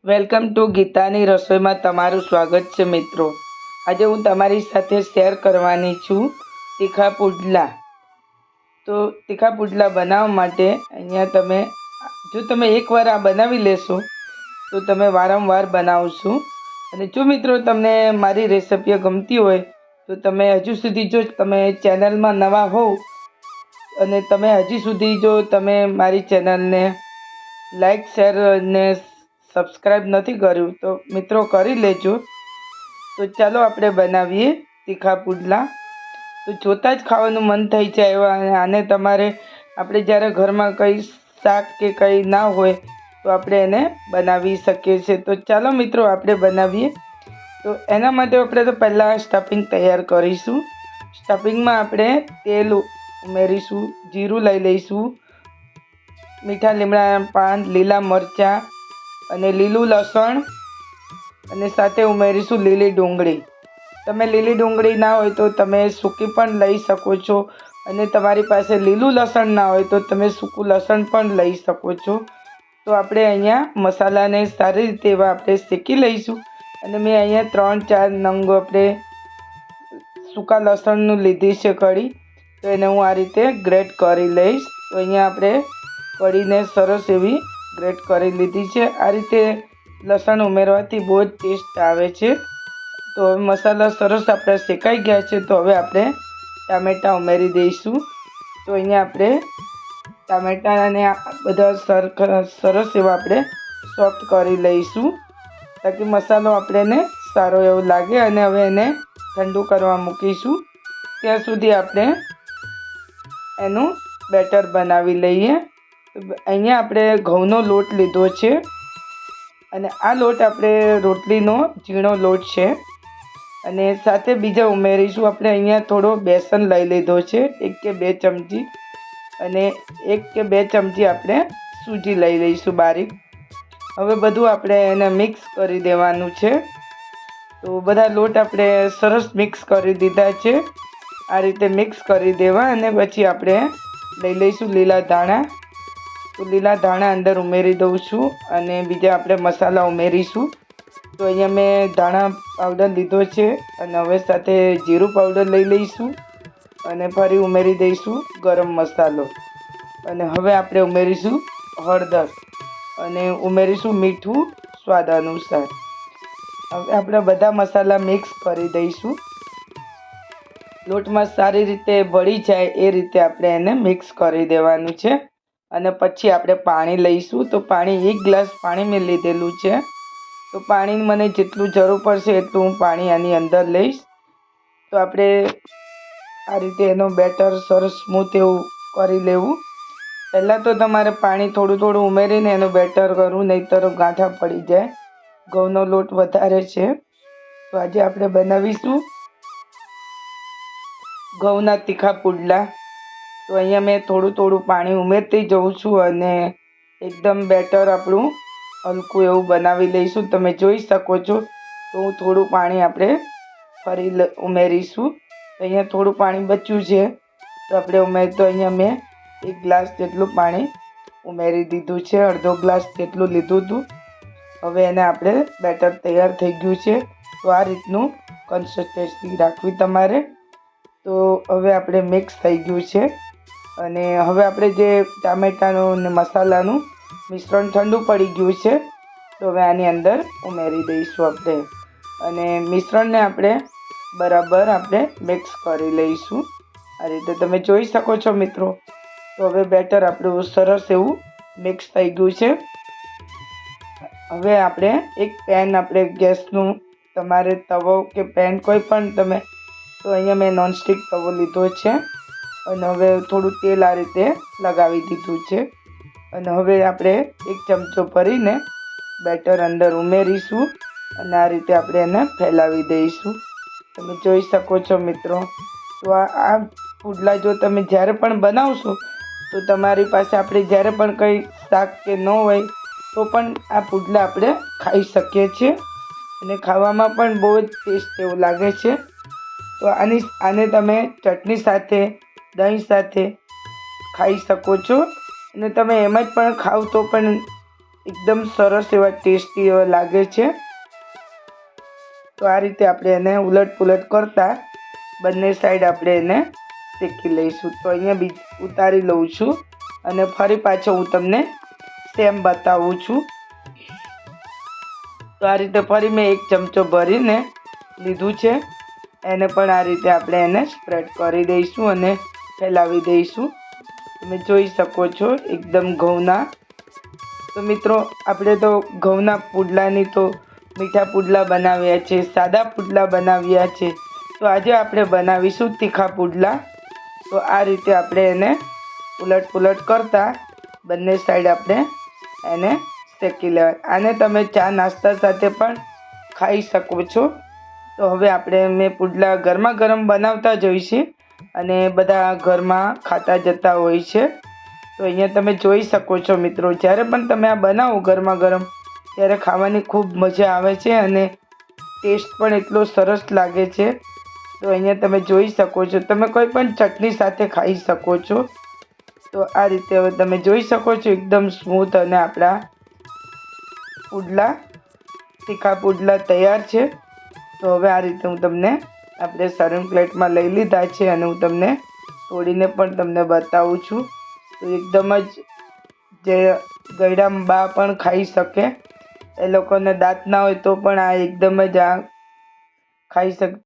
Welcome to ગીતાની રસોઈમાં તમારું સ્વાગત છે મિત્રો। આજે હું તમારી સાથે શેર કરવાની છું તીખા પુડલા। તો તીખા પુડલા બનાવવા માટે અહીંયા જો તમે એકવાર આ બનાવી લેશો તો તમે વારંવાર બનાવશો। અને જો મિત્રો તમને મારી રેસિપીઓ ગમતી હોય તો તમે હજુ સુધી જો તમે ચેનલમાં નવા હોવ અને તમે હજી સુધી જો તમે મારી ચેનલને લાઈક શેર અને સબસ્ક્રાઈબ નથી કર્યું તો મિત્રો કરી લેજો। તો ચાલો આપણે બનાવીએ તીખા પુડલા। તો જોતાં જ ખાવાનું મન થઈ જાય એવા આને તમારે આપણે જ્યારે ઘરમાં કંઈ શાક કે કંઈ ના હોય તો આપણે એને બનાવી શકીએ છીએ। તો ચાલો મિત્રો આપણે બનાવીએ। તો એના માટે આપણે તો પહેલાં સ્ટફિંગ તૈયાર કરીશું। સ્ટફિંગમાં આપણે તેલ ઉમેરીશું, જીરું લઈ લઈશું, મીઠા લીમડાના પાન, લીલા મરચાં અને લીલું લસણ અને સાથે ઉમેરીશું લીલી ડુંગળી। તમે લીલી ડુંગળી ના હોય તો તમે સૂકી પણ લઈ શકો છો અને તમારી પાસે લીલું લસણ ના હોય તો તમે સૂકું લસણ પણ લઈ શકો છો। તો આપણે અહીંયા મસાલાને સારી રીતે એવા આપણે શેકી લઈશું। અને મેં અહીંયા 3-4 નંગ આપણે સૂકા લસણનું લીધી છે કળી, તો એને હું આ રીતે ગ્રેટ કરી લઈશ। તો અહીંયા આપણે કળીને સરસ એવી ગ્રેટ કરી લીધી છે। આ રીતે લસણ ઉમેરવાથી બહુ જ ટેસ્ટ આવે છે। તો હવે મસાલા સરસ આપણે શેકાઈ ગયા છે। તો હવે આપણે ટામેટાં ઉમેરી દઈશું। તો અહીંયા આપણે ટામેટાને બધા સરસ એવા આપણે સોફ્ટ કરી લઈશું તાકી મસાલો આપણને સારો એવો લાગે। અને હવે એને ઠંડુ કરવા મૂકીશું। ત્યાં સુધી આપણે એનું બેટર બનાવી લઈએ। અહીંયા આપણે ઘઉંનો લોટ લીધો છે અને આ લોટ આપણે રોટલીનો ઝીણો લોટ છે। અને સાથે બીજા ઉમેરીશું આપણે અહીંયા થોડો બેસન લઈ લીધો છે, 1 કે 2 ચમચી, અને 1 કે 2 ચમચી આપણે સૂજી લઈ લઈશું બારીક। હવે બધું આપણે એને મિક્સ કરી દેવાનું છે। તો બધા લોટ આપણે સરસ મિક્સ કરી દીધા છે। આ રીતે મિક્સ કરી દેવા અને પછી આપણે લઈ લઈશું લીલા ધાણા। તો લીલા ધાણા અંદર ઉમેરી દઉં છું અને બીજા આપણે મસાલા ઉમેરીશું। તો અહીંયા મેં ધાણા પાવડર લીધો છે અને હવે સાથે જીરું પાવડર લઈ લઈશું અને ફરી ઉમેરી દઈશું ગરમ મસાલો। અને હવે આપણે ઉમેરીશું હળદર અને ઉમેરીશું મીઠું સ્વાદ અનુસાર। હવે આપણે બધા મસાલા મિક્સ કરી દઈશું। લોટમાં સારી રીતે ભળી જાય એ રીતે આપણે એને મિક્સ કરી દેવાનું છે। અને પછી આપણે પાણી લઈશું। તો પાણી 1 ગ્લાસ પાણી મેં લીધેલું છે। તો પાણી મને જેટલું જરૂર પડશે એટલું હું પાણી આની અંદર લઈશ। તો આપણે આ રીતે એનો બેટર સરસ સ્મૂથ એવું કરી લેવું। પહેલાં તો તમારે પાણી થોડું થોડું ઉમેરીને એનું બેટર કરવું, નહીંતર ગાંઠા પડી જાય। ઘઉંનો લોટ વધારે છે। તો આજે આપણે બનાવીશું ઘઉંના તીખા પુડલા। તો અહીંયા મેં થોડું થોડું પાણી ઉમેરતી જઉં છું અને એકદમ બેટર આપણું હલકું એવું બનાવી લઈશું। તમે જોઈ શકો છો। તો હું થોડું પાણી આપણે ફરી ઉમેરીશું। તો અહીંયા થોડું પાણી બચ્યું છે તો આપણે તો અહીંયા મેં 1 ગ્લાસ જેટલું પાણી ઉમેરી દીધું છે, અડધો ગ્લાસ જેટલું લીધું હતું। હવે એને આપણે બેટર તૈયાર થઈ ગયું છે। તો આ રીતનું કન્સિસ્ટન્સી રાખવી તમારે। તો હવે આપણે મિક્સ થઈ ગયું છે અને હવે આપણે જે ટામેટાનું અને મસાલાનું મિશ્રણ ઠંડુ પડી ગયું છે। તો હવે આની અંદર ઉમેરી દઈશું આપણે અને મિશ્રણને આપણે બરાબર આપણે મિક્સ કરી લઈશું। આ રીતે તમે જોઈ શકો છો મિત્રો। તો હવે બેટર આપણું સરસ એવું મિક્સ થઈ ગયું છે। હવે આપણે એક પેન આપણે ગેસનું તમારે તવો કે પેન કોઈ પણ તમે, તો અહીંયા મેં નોનસ્ટિક તવો લીધો છે અને હવે થોડું તેલ આ રીતે લગાવી દીધું છે। અને હવે આપણે 1 ચમચો ભરીને બેટર અંદર ઉમેરીશું અને આ રીતે આપણે એને ફેલાવી દઈશું। તમે જોઈ શકો છો મિત્રો। તો આ પુડલા જો તમે જ્યારે પણ બનાવશો તો તમારી પાસે આપણે જ્યારે પણ કંઈ શાક કે ન હોય તો પણ આ પુડલા આપણે ખાઈ શકીએ છીએ અને ખાવામાં પણ બહુ જ ટેસ્ટ એવું લાગે છે। તો આને તમે ચટણી સાથે, દહીં સાથે ખાઈ શકો છો અને તમે એમ જ પણ ખાવ તો પણ એકદમ સરસ એવા ટેસ્ટી એવા લાગે છે. તો આ રીતે આપણે એને ઉલટ પુલટ કરતા બંને સાઈડ આપણે એને શેકી લઈશું. તો અહીંયા ઉતારી લઉં છું અને ફરી પાછો હું તમને સેમ બતાવું છું. તો આ રીતે ફરી મેં 1 ચમચો ભરીને લીધું છે. એને પણ આ રીતે આપણે એને સ્પ્રેડ કરી દઈશું અને ફેલાવી દઈશું. તમે જોઈ શકો છો એકદમ ઘઉંના. તો મિત્રો આપણે તો ઘઉંના પુડલાની તો મીઠા પુડલા બનાવ્યા છે, સાદા પુડલા બનાવ્યા છે. તો આજે આપણે બનાવીશું તીખા પુડલા. તો આ રીતે આપણે એને ઉલટ પુલટ કરતા બંને સાઈડ આપણે એને શેકી લેવા. આને તમે ચા નાસ્તા સાથે પણ ખાઈ શકો છો. તો હવે મેં પુડલા ગરમા ગરમ બનાવતા જ હોય છે અને બધા ઘરમાં ખાતા જતા હોય છે. તો અહીંયા તમે જોઈ શકો છો મિત્રો, જ્યારે પણ તમે આ બનાવો ગરમા ગરમ ત્યારે ખાવાની ખૂબ મજા આવે છે અને ટેસ્ટ પણ એટલો સરસ લાગે છે. તો અહીંયા તમે જોઈ શકો છો, તમે કોઈ પણ ચટણી સાથે ખાઈ શકો છો. તો આ રીતે હવે તમે જોઈ શકો છો એકદમ સ્મૂથ અને આપણા પુડલા તીખા પુડલા તૈયાર છે. તો હવે આ રીતે હું તમને આપણે સર્વિંગ પ્લેટમાં લઈ લીધા છે અને હું તમને તોડીને પણ તમને બતાવું છું. તો એકદમ જ જે ગયડા બા પણ ખાઈ શકે, એ લોકોને દાંત ના હોય તો પણ આ એકદમ જ આ ખાઈ શકે.